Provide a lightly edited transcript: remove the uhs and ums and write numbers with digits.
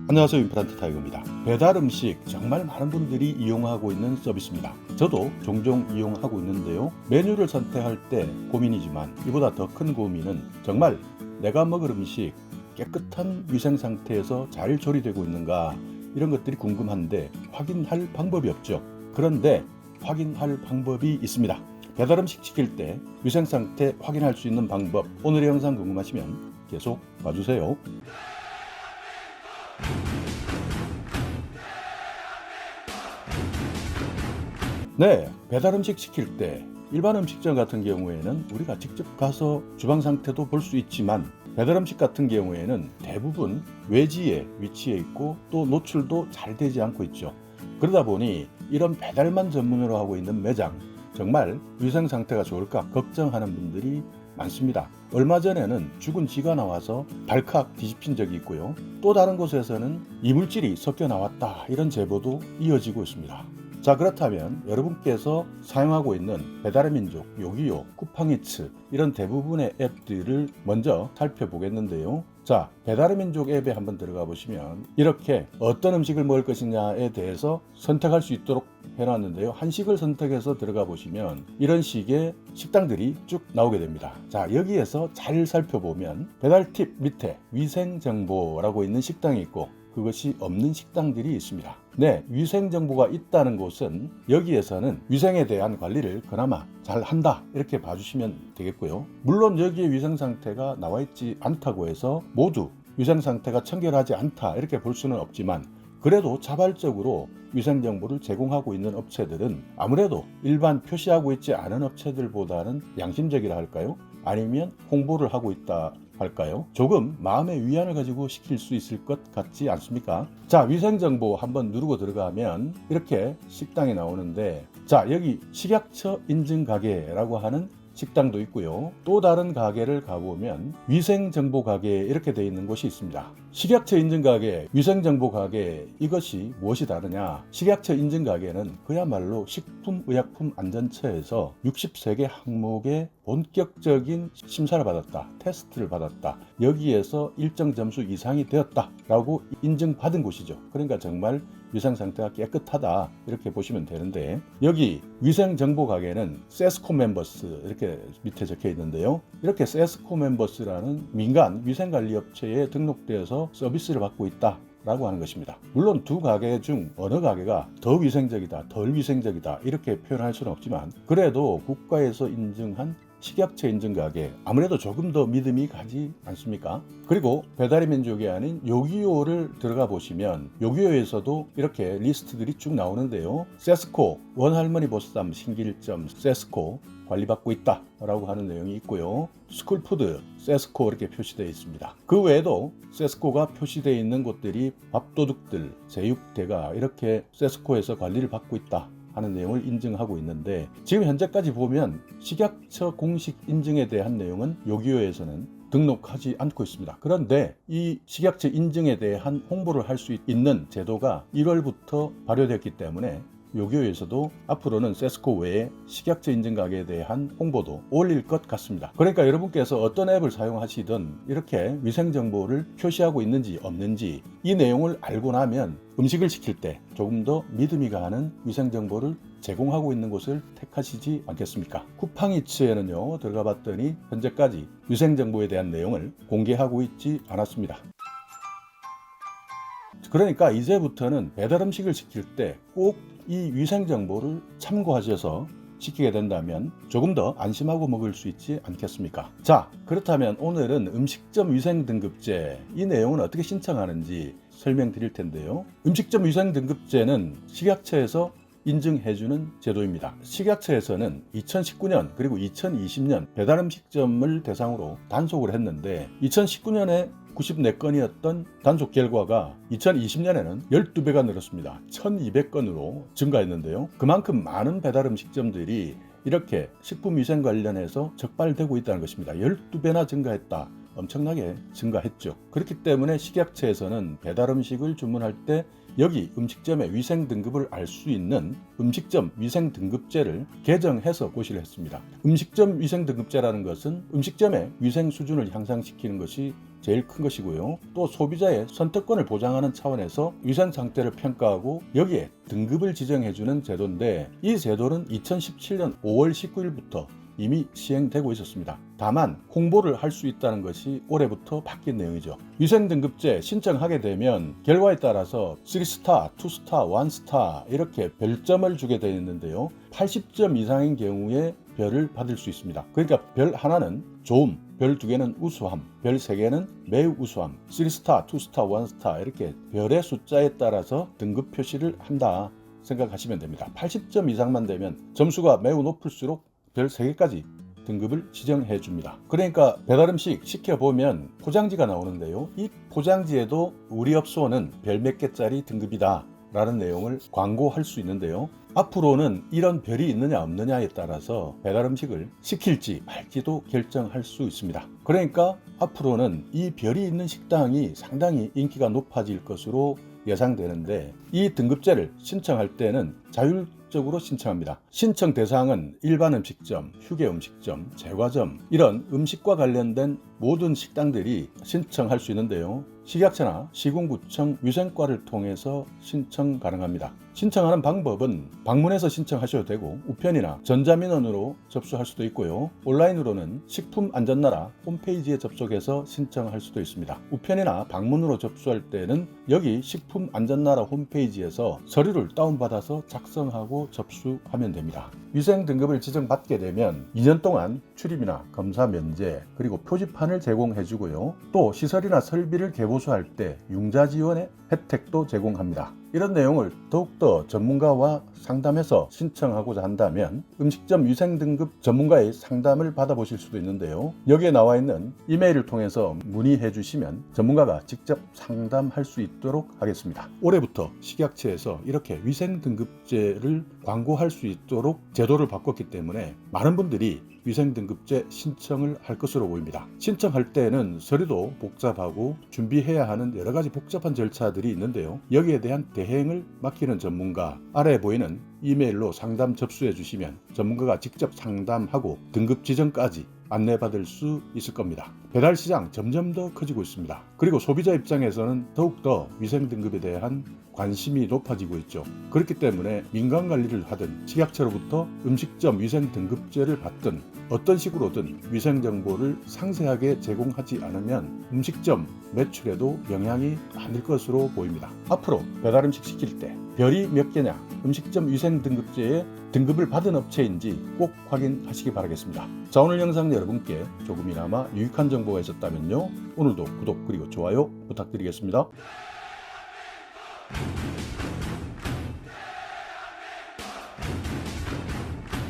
안녕하세요. 임플란트 타이거입니다. 배달 음식 정말 많은 분들이 이용하고 있는 서비스입니다. 저도 종종 이용하고 있는데요. 메뉴를 선택할 때 고민이지만 이보다 더 큰 고민은 정말 내가 먹을 음식 깨끗한 위생 상태에서 잘 조리되고 있는가, 이런 것들이 궁금한데 확인할 방법이 없죠. 그런데 확인할 방법이 있습니다. 배달 음식 시킬 때 위생 상태 확인할 수 있는 방법, 오늘의 영상 궁금하시면 계속 봐주세요. 네, 배달 음식 시킬 때 일반 음식점 같은 경우에는 우리가 직접 가서 주방 상태도 볼 수 있지만, 배달 음식 같은 경우에는 대부분 외지에 위치해 있고 또 노출도 잘 되지 않고 있죠. 그러다 보니 이런 배달만 전문으로 하고 있는 매장, 정말 위생 상태가 좋을까 걱정하는 분들이 많습니다. 얼마 전에는 죽은 쥐가 나와서 발칵 뒤집힌 적이 있고요. 또 다른 곳에서는 이물질이 섞여 나왔다, 이런 제보도 이어지고 있습니다. 자, 그렇다면 여러분께서 사용하고 있는 배달의 민족, 요기요, 쿠팡이츠, 이런 대부분의 앱들을 먼저 살펴보겠는데요. 자, 배달의 민족 앱에 한번 들어가 보시면 이렇게 어떤 음식을 먹을 것이냐에 대해서 선택할 수 있도록 해놨는데요. 한식을 선택해서 들어가 보시면 이런 식의 식당들이 쭉 나오게 됩니다. 자, 여기에서 잘 살펴보면 배달 팁 밑에 위생 정보라고 있는 식당이 있고 그것이 없는 식당들이 있습니다. 네, 위생 정보가 있다는 곳은 여기에서는 위생에 대한 관리를 그나마 잘 한다, 이렇게 봐주시면 되겠고요. 물론 여기에 위생 상태가 나와 있지 않다고 해서 모두 위생 상태가 청결하지 않다, 이렇게 볼 수는 없지만, 그래도 자발적으로 위생 정보를 제공하고 있는 업체들은 아무래도 일반 표시하고 있지 않은 업체들보다는 양심적이라 할까요? 아니면 홍보를 하고 있다 할까요? 조금 마음의 위안을 가지고 시킬 수 있을 것 같지 않습니까? 자, 위생정보 한번 누르고 들어가면 이렇게 식당이 나오는데, 자, 여기 식약처 인증 가게라고 하는 식당도 있고요. 또 다른 가게를 가보면 위생정보 가게, 이렇게 되어 있는 곳이 있습니다. 식약처 인증 가게, 위생정보 가게, 이것이 무엇이 다르냐? 식약처 인증 가게는 그야말로 식품의약품안전처에서 63개 항목의 본격적인 심사를 받았다, 테스트를 받았다, 여기에서 일정 점수 이상이 되었다 라고 인증받은 곳이죠. 그러니까 정말 위생 상태가 깨끗하다, 이렇게 보시면 되는데, 여기 위생정보 가게는 세스코 멤버스, 이렇게 밑에 적혀 있는데요. 이렇게 세스코 멤버스라는 민간 위생관리업체에 등록되어서 서비스를 받고 있다 라고 하는 것입니다. 물론 두 가게 중 어느 가게가 더 위생적이다, 덜 위생적이다, 이렇게 표현할 수는 없지만, 그래도 국가에서 인증한 식약처 인증 가게, 아무래도 조금 더 믿음이 가지 않습니까? 그리고 배달의 민족이 아닌 요기요를 들어가 보시면 요기요에서도 이렇게 리스트들이 쭉 나오는데요. 세스코 원할머니 보쌈 신길점 세스코 관리받고 있다 라고 하는 내용이 있고요. 스쿨푸드 세스코 이렇게 표시되어 있습니다. 그 외에도 세스코가 표시되어 있는 곳들이 밥도둑들, 제육대가 이렇게 세스코에서 관리를 받고 있다 하는 내용을 인증하고 있는데, 지금 현재까지 보면 식약처 공식 인증에 대한 내용은 요기요에서는 등록하지 않고 있습니다. 그런데 이 식약처 인증에 대한 홍보를 할 수 있는 제도가 1월부터 발효됐기 때문에 요기요에서도 앞으로는 세스코 외에 식약처 인증 가게에 대한 홍보도 올릴 것 같습니다. 그러니까 여러분께서 어떤 앱을 사용하시든 이렇게 위생 정보를 표시하고 있는지 없는지 이 내용을 알고 나면 음식을 시킬 때 조금 더 믿음이 가는 위생 정보를 제공하고 있는 곳을 택하시지 않겠습니까? 쿠팡이츠에는요, 들어가 봤더니 현재까지 위생 정보에 대한 내용을 공개하고 있지 않았습니다. 그러니까 이제부터는 배달 음식을 시킬 때 꼭 이 위생 정보를 참고하셔서 시키게 된다면 조금 더 안심하고 먹을 수 있지 않겠습니까? 자, 그렇다면 오늘은 음식점 위생 등급제, 이 내용은 어떻게 신청하는지 설명드릴 텐데요. 음식점 위생 등급제는 식약처에서 인증해주는 제도입니다. 식약처에서는 2019년 그리고 2020년 배달음식점을 대상으로 단속을 했는데, 2019년에 94건이었던 단속 결과가 2020년에는 12배가 늘었습니다. 1200건으로 증가했는데요. 그만큼 많은 배달음식점들이 이렇게 식품위생 관련해서 적발되고 있다는 것입니다. 12배나 증가했다. 엄청나게 증가했죠. 그렇기 때문에 식약처에서는 배달음식을 주문할 때 여기 음식점의 위생 등급을 알 수 있는 음식점 위생 등급제를 개정해서 고시를 했습니다. 음식점 위생 등급제라는 것은 음식점의 위생 수준을 향상시키는 것이 제일 큰 것이고요. 또 소비자의 선택권을 보장하는 차원에서 위생 상태를 평가하고 여기에 등급을 지정해주는 제도인데, 이 제도는 2017년 5월 19일부터 이미 시행되고 있었습니다. 다만 홍보를 할 수 있다는 것이 올해부터 바뀐 내용이죠. 위생등급제 신청하게 되면 결과에 따라서 3스타, 2스타, 1스타 이렇게 별점을 주게 되어 있는데요. 80점 이상인 경우에 별을 받을 수 있습니다. 그러니까 별 하나는 좋음, 별 2개는 우수함, 별 3개는 매우 우수함, 3스타, 2스타, 1스타 이렇게 별의 숫자에 따라서 등급 표시를 한다 생각하시면 됩니다. 80점 이상만 되면 점수가 매우 높을수록 별 3개까지 등급을 지정해 줍니다. 그러니까 배달음식 시켜보면 포장지가 나오는데요. 이 포장지에도 우리 업소는 별 몇 개짜리 등급이다 라는 내용을 광고할 수 있는데요. 앞으로는 이런 별이 있느냐 없느냐에 따라서 배달음식을 시킬지 말지도 결정할 수 있습니다. 그러니까 앞으로는 이 별이 있는 식당이 상당히 인기가 높아질 것으로 예상되는데, 이 등급제를 신청할 때는 자율적으로 신청합니다. 신청 대상은 일반 음식점, 휴게 음식점, 제과점 이런 음식과 관련된 모든 식당들이 신청할 수 있는데요. 식약처나 시군구청 위생과를 통해서 신청 가능합니다. 신청하는 방법은 방문해서 신청하셔도 되고 우편이나 전자민원으로 접수할 수도 있고요. 온라인으로는 식품안전나라 홈페이지에 접속해서 신청할 수도 있습니다. 우편이나 방문으로 접수할 때는 여기 식품안전나라 홈페이지에서 서류를 다운받아서 작성하고 접수하면 됩니다. 위생 등급을 지정받게 되면 2년 동안 출입이나 검사 면제 그리고 표지판을 제공해 주고요. 또 시설이나 설비를 개보수할 때 융자 지원의 혜택도 제공합니다. 이런 내용을 더욱더 전문가와 상담해서 신청하고자 한다면 음식점 위생등급 전문가의 상담을 받아보실 수도 있는데요. 여기에 나와 있는 이메일을 통해서 문의해 주시면 전문가가 직접 상담할 수 있도록 하겠습니다. 올해부터 식약처에서 이렇게 위생등급제를 광고할 수 있도록 제도를 바꿨기 때문에 많은 분들이 위생등급제 신청을 할 것으로 보입니다. 신청할 때는 서류도 복잡하고 준비해야 하는 여러 가지 복잡한 절차들이 있는데요. 여기에 대한 대행을 맡기는 전문가, 아래에 보이는 이메일로 상담 접수해 주시면 전문가가 직접 상담하고 등급 지정까지 안내받을 수 있을 겁니다. 배달 시장 점점 더 커지고 있습니다. 그리고 소비자 입장에서는 더욱더 위생등급에 대한 관심이 높아지고 있죠. 그렇기 때문에 민간관리를 하든 식약처로부터 음식점 위생등급제를 받든 어떤 식으로든 위생정보를 상세하게 제공하지 않으면 음식점 매출에도 영향이 많을 것으로 보입니다. 앞으로 배달음식 시킬 때 별이 몇 개냐, 음식점 위생등급제에 등급을 받은 업체인지 꼭 확인하시기 바라겠습니다. 자, 오늘 영상 여러분께 조금이나마 유익한 정보가 있었다면요, 오늘도 구독 그리고 좋아요 부탁드리겠습니다.